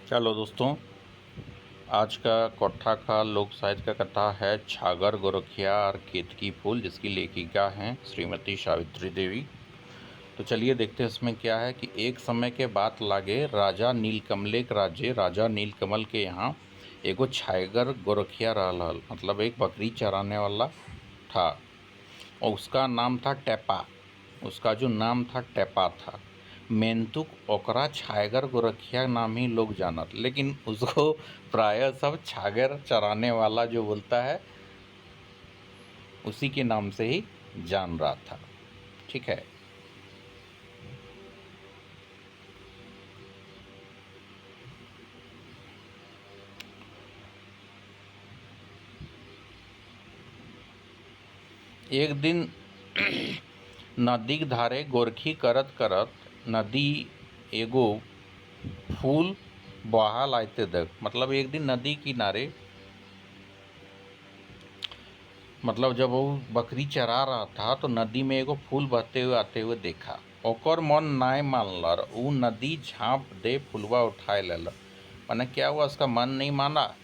चलो दोस्तों, आज का कथा का लोक साहित्य का कथा है छागर गोरखिया और केतकी फूल, जिसकी लेखिका हैं श्रीमती सावित्री देवी। तो चलिए देखते हैं इसमें क्या है कि एक समय के बात लागे राजा नीलकमल के राज्य राजा नीलकमल के यहाँ एगो छागर गोरखिया रहल, मतलब एक बकरी चराने वाला था और उसका नाम था टेपा। उसका जो नाम था टेपा था। मेंतुक ओकरा छागर गोरखिया नाम ही लोग जानत, लेकिन उसको प्रायः सब छागर चराने वाला जो बोलता है उसी के नाम से ही जान रहा था। ठीक है। एक दिन नदी के धारे गोरखी करत करत नदी एगो फूल बहा लाते देख, मतलब एक दिन नदी किनारे, मतलब जब वो बकरी चरा रहा था तो नदी में एगो फूल बहते हुए आते हुए देखा। ओकर मन नाय मानल, ऊ नदी झाँप दे फूलवा उठाए लेल। माने क्या हुआ, उसका मन नहीं माना,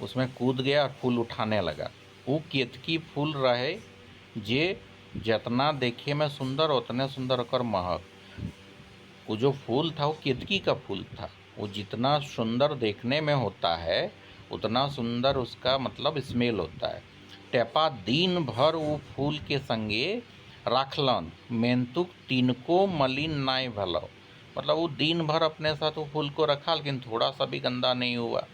उसमें कूद गया और फूल उठाने लगा। वो केतकी फूल रहे जे जितना देखे में सुंदर उतने सुंदर ओकर महक। वो जो फूल था वो केतकी का फूल था। वो जितना सुंदर देखने में होता है उतना सुंदर उसका मतलब स्मेल होता है। टेपा दिन भर वो फूल के संगे राखलन, मेंतुक तिनको मलिन नाय भलो। मतलब वो दिन भर अपने साथ वो फूल को रखा, लेकिन थोड़ा सा भी गंदा नहीं हुआ।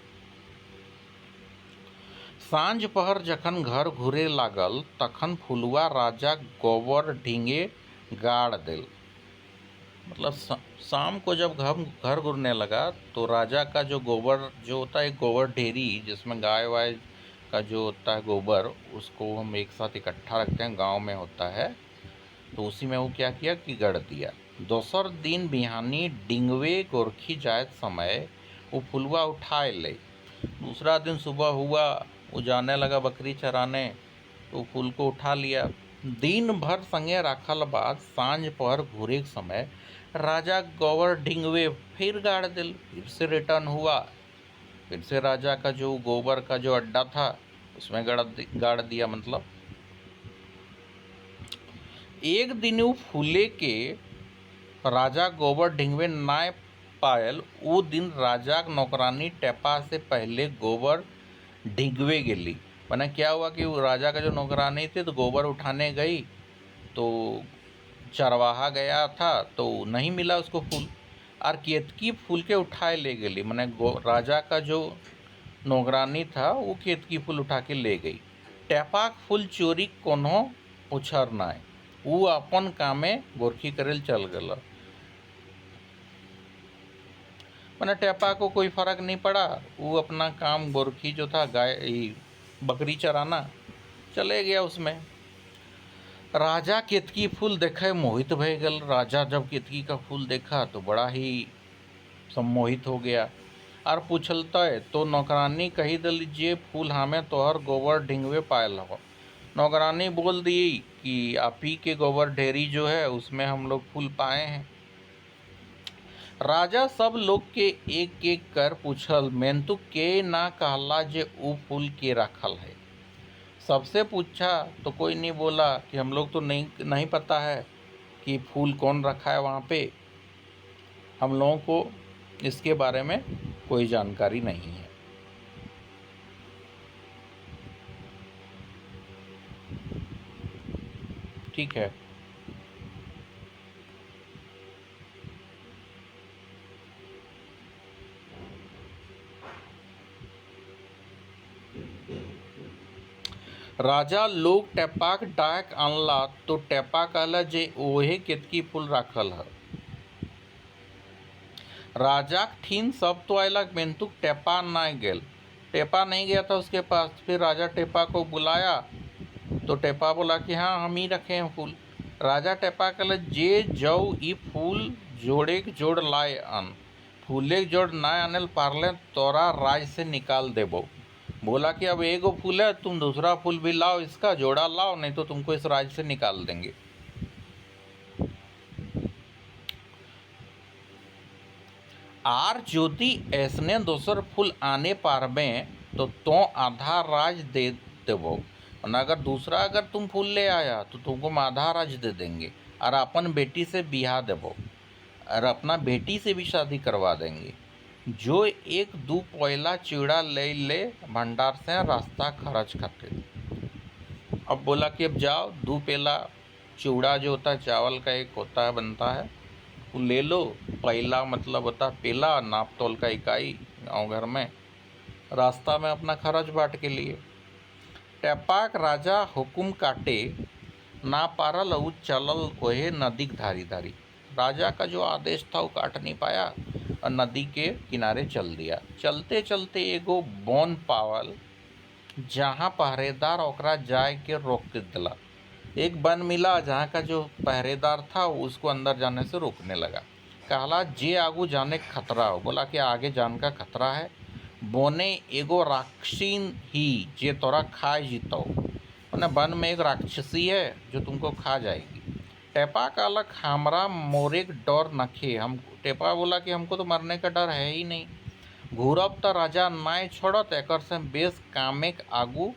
साँझ पहर जखन घर घूरे लागल तखन फुलवा राजा गोबर ढींगे गाड़ दिल। मतलब शाम को जब घर घूरने लगा तो राजा का जो गोबर जो होता है, गोबर ढेरी जिसमें गाय वाय का जो होता है गोबर, उसको हम एक साथ इकट्ठा रखते हैं, गांव में होता है, तो उसी में वो क्या किया कि गड़ दिया। दोसर दिन बिहानी डिंगवे गोरखी जायत समय वो फुलवा उठाए ले। दूसरा दिन सुबह हुआ, वो जाने लगा बकरी चराने, तो फूल को उठा लिया। दिन भर संगे रखल बाद सांझ पहर घूरे के समय राजा गोबर ढिंगवे फिर गाड़ दिल, फिर से रिटर्न हुआ। फिर से राजा का जो गोबर का जो अड्डा था उसमें गाड़ दिया। मतलब एक दिन वो फूले के राजा गोबर ढिंगवे नाय पायल। वो दिन राजा नौकरानी टेपा से पहले गोबर ढिंगवे गेली। मैंने क्या हुआ कि वो राजा का जो नौकरानी थी तो गोबर उठाने गई, तो चरवाहा गया था तो नहीं मिला उसको फूल, और केतकी फूल के उठाए ले गई। मैंने राजा का जो नौकरानी था वो केतकी फूल उठा के ले गई। टेपाक फूल चोरी कोनो उछर नाय, वो अपन कामे गोरखी करेल चल गल। मैंने टेपा को कोई फर्क नहीं पड़ा, वो अपना काम गोरखी जो था गाय बकरी चराना चले गया उसमें। राजा केतकी फूल देखे मोहित भय गल। राजा जब केतकी का फूल देखा तो बड़ा ही सम्मोहित हो गया और पूछलता है तो नौकरानी कही दिल जे फूल हमें तोहर गोबर ढिंगवे पायल हो। नौकरानी बोल दी कि आप ही के गोबर ढेरी जो है उसमें हम लोग फूल पाए हैं। राजा सब लोग के एक एक कर पूछल, मेंतु के ना कहला जे ऊ फूल के रखल है। सबसे पूछा तो कोई नहीं बोला कि हम लोग तो नहीं पता है कि फूल कौन रखा है वहाँ पे, हम लोगों को इसके बारे में कोई जानकारी नहीं है। ठीक है। राजा लोग टेपाक डाक आनला तो टेपा कहला जे ओहे केतकी फूल राखल है। राजा ठीन सब तो अयलक, मेंतुक टेपा ना गेल। टेपा नहीं गया था उसके पास। फिर राजा टेपा को बुलाया तो टेपा बोला कि हाँ हम ही रखे हैं फूल। राजा टेपा कहला जे जाऊ ई फूल जोड़े के जोड़ लाए अन, फूले के जोड़ ना आने पारले तोरा राज से निकाल देबो। बोला कि अब एगो फूल है, तुम दूसरा फूल भी लाओ, इसका जोड़ा लाओ, नहीं तो तुमको इस राज से निकाल देंगे। आर ज्योति ऐसने दोसर फूल आने पारबे तो आधा राज दे देवो। और अगर दूसरा अगर तुम फूल ले आया तो तुमको हम आधा राज दे देंगे और अपन बेटी से बिहा देवो और अपना बेटी से भी शादी करवा देंगे। जो एक दू पोयला चिड़ा ले भंडार से रास्ता खर्च खातिर। अब बोला कि अब जाओ 2 पेला चिवड़ा जो होता है चावल का एक होता है बनता है वो ले लो। पहला मतलब होता है पेला, नाप तोल का इकाई गाँव घर में। रास्ता में अपना खर्च बाट के लिए। टैपाक राजा हुकुम काटे ना पारल उ चलल कोहे नदी धारी धारी। राजा का जो आदेश था वो काट नहीं पाया और नदी के किनारे चल दिया। चलते चलते एगो बौन पावल जहाँ पहरेदार ओकरा जाए के रोक के दिला। एक वन मिला जहाँ का जो पहरेदार था उसको अंदर जाने से रोकने लगा। कहला जे आगू जाने का खतरा हो। बोला कि आगे जाने का खतरा है। बोने एगो राक्षसीन ही जे तोरा खा जीतो। मैंने वन में एक राक्षसी है जो तुमको खा जाएगी। टेपा कहलक हमरा मोरे के डर नखे। हम टेपा बोला कि हमको तो मरने का डर है ही नहीं। घूरब तो राजा नाय छोड़त एकर से बेस कामे के आगू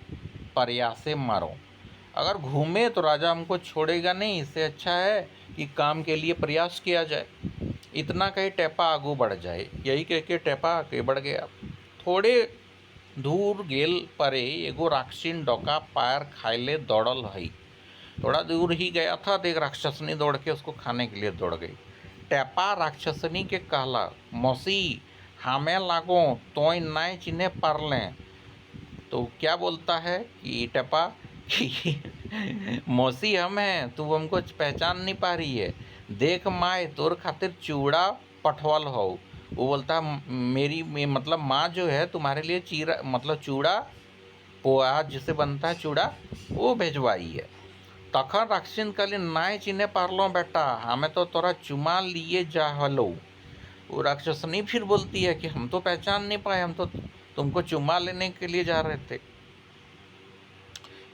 प्रयासे मारो। अगर घूमे तो राजा हमको छोड़ेगा नहीं, इससे अच्छा है कि काम के लिए प्रयास किया जाए। इतना कहीं टेपा आगू बढ़ जाए। यही कह के टेपा आगे बढ़ गया। थोड़े दूर गेल परे एगो राक्षसीन डोका पैर खाइले दौड़ल है। थोड़ा दूर ही गया था तो एक राक्षसनी दौड़ के उसको खाने के लिए दौड़ गई। टेपा राक्षसनी के कहला मौसी हमें लागो तो नए चिन्हे पर लें। तो क्या बोलता है कि टेपा कि मौसी हम हैं, तू हमको पहचान नहीं पा रही है। देख माए तोर खातिर चूड़ा पठवल हो। वो बोलता है मेरी मतलब माँ जो है तुम्हारे लिए चीरा मतलब चूड़ा पोहा जिसे बनता है चूड़ा वो भेजवाई है। तखन राक्षसन कहली नाय चिन्हे पारलो बेटा, हमें तो तोरा चुमा लिए जा हलो। वो राक्षसनी फिर बोलती है कि हम तो पहचान नहीं पाए, हम तो तुमको चुमा लेने के लिए जा रहे थे।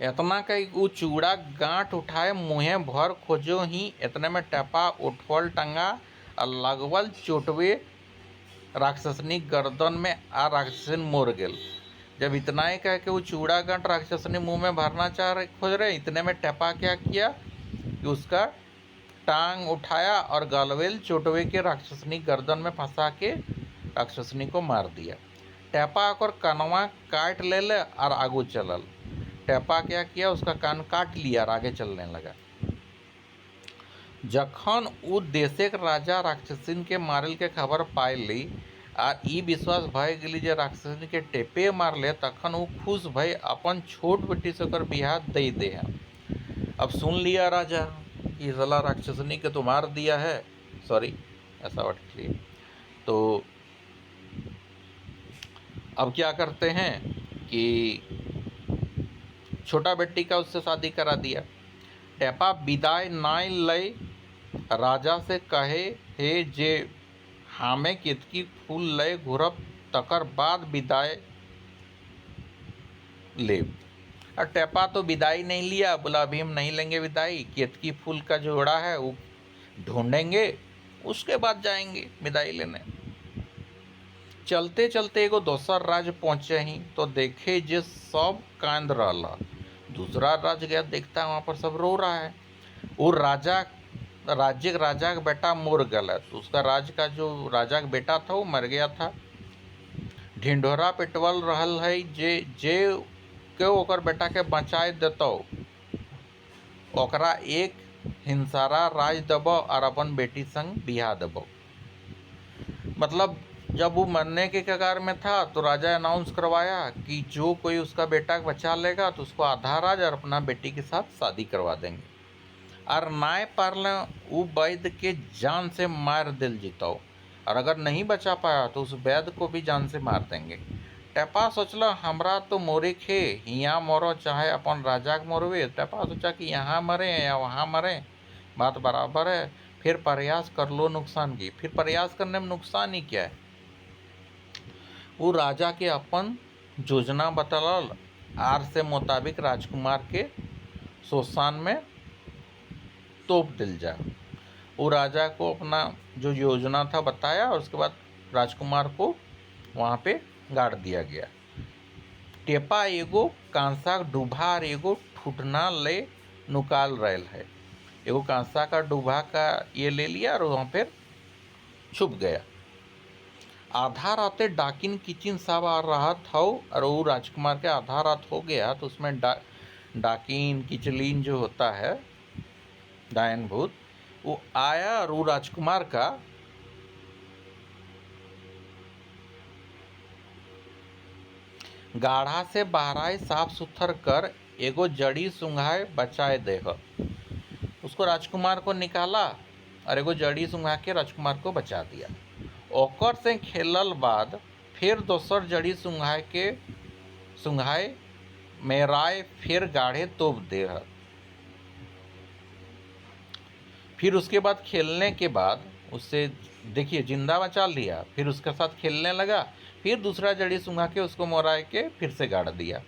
इतना कहीं वो चूड़ा गांठ उठाए मुँहे भर खोजो ही इतने में टपा उठवल टंगा और लगवल चोटवे राक्षसनी गर्दन में आ राक्षसन मोर गेल। जब इतना ही कह के वो चूड़ा गांठ राक्षसनी मुंह में भरना चाह रहे खोज रहे, इतने में टपा क्या किया कि उसका टांग उठाया और गलवेल चोटवे के राक्षसनी गर्दन में फंसा के राक्षसनी को मार दिया। टपा और कनवा काट ले और आगू चलल। टपा क्या किया उसका कान काट लिया और आगे चलने लगा। जखन उ देशे के राजा राक्षसिन के मारल के खबर पाए ली और ई विश्वास भय गई जे राक्षसिन के टेपे मार ले, तखन वो खुश भय अपन छोट बेटी से ओकर बियाह दे दे है। अब सुन लिया राजा कि साला राक्षसनी के तो मार दिया है, सॉरी ऐसा वर्ड लिए। तो अब क्या करते हैं कि छोटा बेटी का उससे शादी करा दिया। टेपा विदाई नाय लय राजा से कहे हे जे हमें केतकी फूल लय घुरब तकर बाद विदाई ले। और टेपा तो विदाई नहीं लिया, बोला अभी हम नहीं लेंगे विदाई, केतकी फूल का जोड़ा है वो ढूंढेंगे उसके बाद जाएंगे विदाई लेने। चलते चलते एगो दोसर राज्य पहुँचे ही तो देखे जे सब कांद रहा। दूसरा राज्य गया, देखता है वहाँ पर सब रो रहा है। वो राज्य का राजा का बेटा मर गया। तो उसका राज्य का जो राजा का बेटा था वो मर गया था। ढिंढोरा पिटवल रहल है जे के ओकर बेटा के बचाए देतो ओकरा एक हिंसारा राज देबो और अपन बेटी संग बिहा देबो। मतलब जब वो मरने के कगार में था तो राजा अनाउंस करवाया कि जो कोई उसका बेटा बचा लेगा तो उसको आधा राज और अपना बेटी के साथ शादी करवा देंगे। और नाय पारले वो वैद्य के जान से मार दिल जीतो और अगर नहीं बचा पाया तो उस वैद्य को भी जान से मार देंगे। टेपा सोचला हमरा तो मोरे खे यहाँ मरो चाहे अपन राजा के मोरवे। टेपा सोचा कि यहाँ मरे या वहाँ मरे बात बराबर है। फिर प्रयास कर लो नुकसान की। फिर प्रयास करने में नुकसान ही क्या है। वो राजा के अपन योजना बतलल आर से मुताबिक राजकुमार के शोषण में तोप दिल जाए। वो राजा को अपना जो योजना था बताया और उसके बाद राजकुमार को वहाँ पे गाड़ दिया गया। टेपा एगो कांसा डूबा और एगो ठुटना ले नुकाल रहल है। एगो कांसा का डूबा का ये ले लिया और वहाँ पे छुप गया। आधा रात डाकिन किचिन सब आ रहा था और वो राजकुमार के आधा रात हो गया तो उसमें डाकिन किचलिन जो होता है डायन भूत वो आया और वो राजकुमार का गाढ़ा से बहराए साफ सुथर कर एगो जड़ी सुंघाए बचाए देह। उसको राजकुमार को निकाला और एगो जड़ी सुंघा के राजकुमार को बचा दिया। ओकर से खेलल बाद फिर दोसर जड़ी सुंघाए मेराए फिर गाढ़े तोप देह। फिर उसके बाद खेलने के बाद उससे देखिए जिंदा बचा लिया, फिर उसके साथ खेलने लगा, फिर दूसरा जड़ी सुंघा के उसको मोराए के फिर से गाड़ दिया।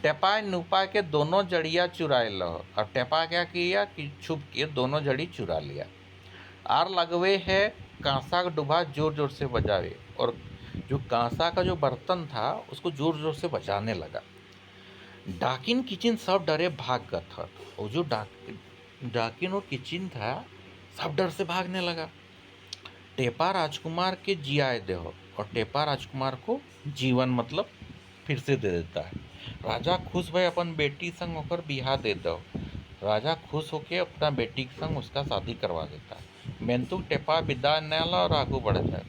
टेपा नुपा के दोनों जड़िया चुराए लो और टेपा क्या किया कि छुप के दोनों जड़ी चुरा लिया। आर लगवे है कांसा का डुबा जोर जोर से बजावे और जो कांसा का जो बर्तन था उसको जोर जोर से बजाने लगा। डाकिन किचिन सब डरे भाग गया था और जो डाकिन और किचिन था सब डर से भागने लगा। टेपा राजकुमार के जियाए दे और टेपा राजकुमार को जीवन मतलब फिर से दे देता है। राजा खुश भय अपन बेटी संग होकर बिहा दे दो। राजा खुश होके अपना बेटी के संग उसका शादी करवा देता है। मेंतु टेपा विदा न ला और आगे बढ़ जाए।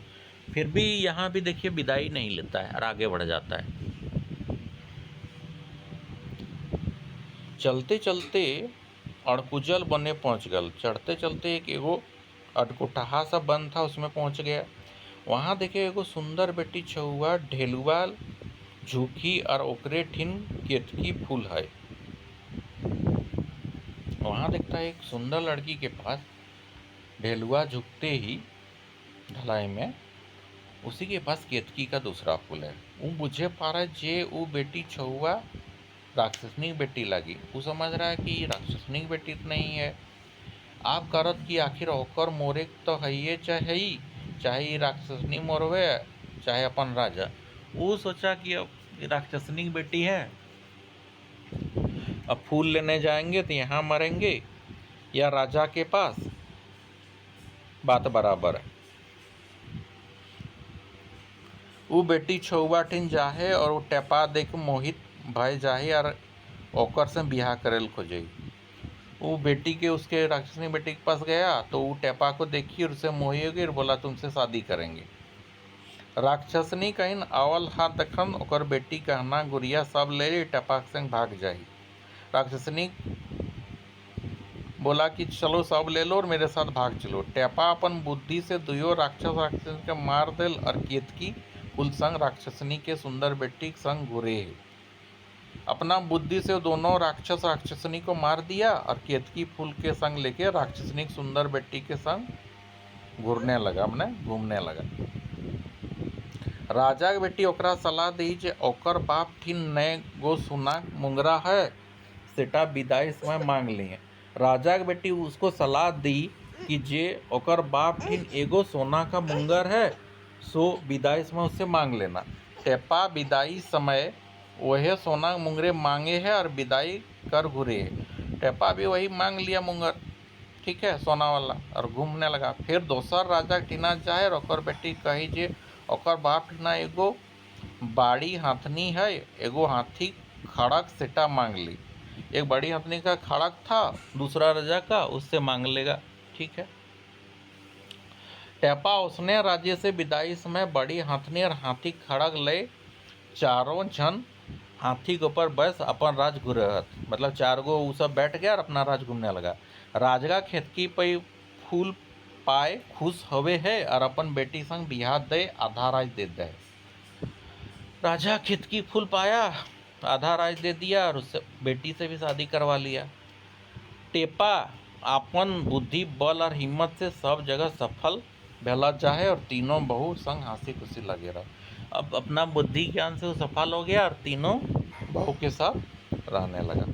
फिर भी यहाँ भी देखिए विदाई नहीं लेता है और आगे बढ़ जाता है। चलते चलते अड़कुजल बने पहुँच गल। चढ़ते चलते एक एगो अटकुटहा सा बन था उसमें पहुँच गया। वहाँ देखे एगो सुंदर बेटी छुआ ढेलुआ झुकी और ओकरे ठिन केतकी फूल है। वहाँ देखता है एक सुंदर लड़की के पास ढेलुआ झुकते ही ढलाई में उसी के पास केतकी का दूसरा फूल है। वो बुझे पा रहा है जे वो बेटी छुआ राक्षसनी बेटी लगी। वो समझ रहा है कि राक्षसनी बेटी तो नहीं है। आप करत कि आखिर ओकर मोरे तो है चाहे राक्षसनी मोरवे चाहे अपन राजा। वो सोचा कि अब राक्षसनी बेटी है, अब फूल लेने जाएंगे तो यहाँ मरेंगे या राजा के पास, बात बराबर है। वो बेटी छुआ ठिन जाहे और वो टेपा देख मोहित भय जाहे और ओकर से बिहा करेल खोजे। वो बेटी के उसके राक्षसनी बेटी के पास गया तो वो टेपा को देखी और उसे मोही हो गई और बोला तुमसे शादी करेंगे। राक्षसनी कहीं आवल हाथ दखन ओकर बेटी कहना गुड़िया सब ले ली टेपा के संग भाग जाही। राक्षसनी बोला कि चलो सब ले लो और मेरे साथ भाग चलो। टेपा अपन बुद्धि से दुयो राक्षसनी के मार दिल और केतकी फूल संग राक्षसनी के सुंदर बेटी के संग घुरे। अपना बुद्धि से दोनों राक्षसनी को मार दिया और केतकी फूल के संग लेके राक्षसनी की सुंदर बेटी के संग घूरने लगा, घूमने लगा। राजा के बेटी ओकरा सलाह दी जे ओकर बाप ठिन नए गो सुना मुंगरा है सेटा विदाई समय मांग लिए। राजा के बेटी उसको सलाह दी कि जे ओकर बाप ठिन एगो सोना का मुंगर है सो विदाई समय उससे मांग लेना। टेपा विदाई समय वह सोना मुंगरे मांगे है और विदाई कर घुरे है। टेपा भी वही मांग लिया मुंगर, ठीक है, सोना वाला, और घूमने लगा। फिर दोसर राजा टीना जाए और ओकर बेटी कही जे ओकर बाप टीना एगो बाड़ी हाथनी है, एगो हाथी खड़क सेटा मांग ली। एक बड़ी हाथनी का खड़क था दूसरा राजा का, उससे मांग लेगा, ठीक है। टेपा उसने राज्य से विदाई समय बड़ी हाथनी और हाथी खड़क ले चारों जन हाथी के ऊपर बस अपन राज घुरहत, मतलब चार गो वो सब बैठ गया और अपना राज घूमने लगा। राजगा खेतकी पे फूल पाए खुश होवे है और अपन बेटी संग बिहा दे आधा राज दे दे। राजा खेतकी फूल पाया, आधा राज दे दिया और उससे बेटी से भी शादी करवा लिया। टेपा अपन बुद्धि बल और हिम्मत से सब जगह सफल भेला चाहे और तीनों बहू संग हंसी खुशी लगे रहा। अब अपना बुद्धि ज्ञान से वो सफल हो गया और तीनों बहू के साथ रहने लगा।